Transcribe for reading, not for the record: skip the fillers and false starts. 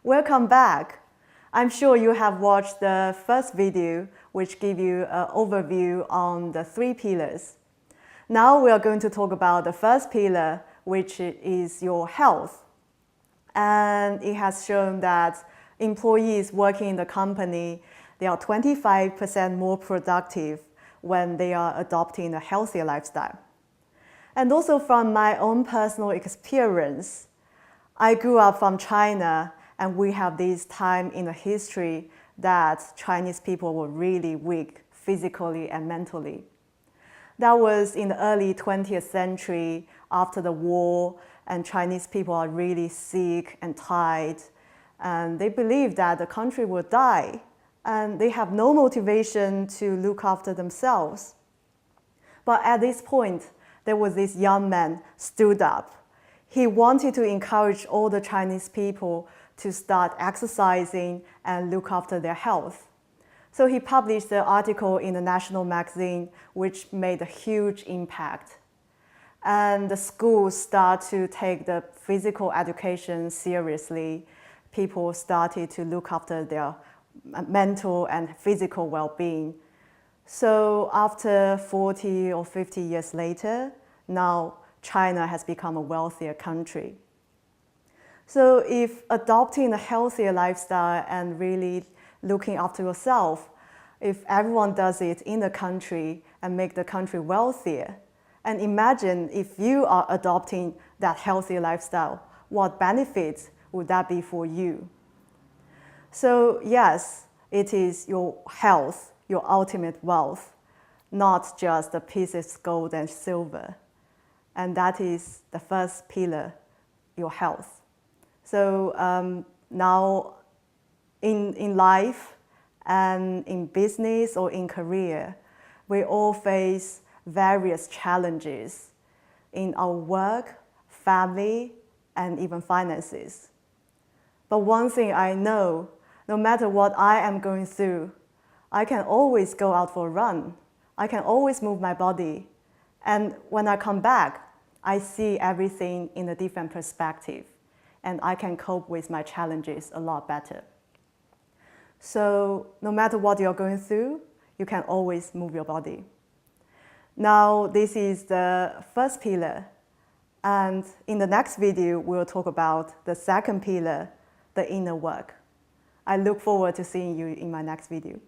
Welcome back. I'm sure you have watched the first video, which gave you an overview on the 3 pillars. Now we are going to talk about the first pillar, which is your health. And it has shown that employees working in the company, they are 25% more productive when they are adopting a healthier lifestyle. And also from my own personal experience, I grew up from China, and we have this time in the history that Chinese people were really weak physically and mentally. That was in the early 20th century after the war, and Chinese people are really sick and tired, and they believe that the country will die, and they have no motivation to look after themselves. But at this point, there was this young man stood up. He wanted to encourage all the Chinese people to start exercising and look after their health. So he published an article in the national magazine, which made a huge impact. And the schools start to take the physical education seriously. People started to look after their mental and physical well-being. So after 40 or 50 years later, now China has become a wealthier country. So if adopting a healthier lifestyle and really looking after yourself, if everyone does it in the country and make the country wealthier, and imagine if you are adopting that healthier lifestyle, what benefits would that be for you? So yes, it is your health, your ultimate wealth, not just the pieces of gold and silver. And that is the first pillar, your health. So now in life and in business or in career, we all face various challenges in our work, family, and even finances. But one thing I know, no matter what I am going through, I can always go out for a run. I can always move my body. And when I come back, I see everything in a different perspective, and I can cope with my challenges a lot better. So no matter what you're going through, you can always move your body. Now, this is the first pillar. And in the next video, we'll talk about the second pillar, the inner work. I look forward to seeing you in my next video.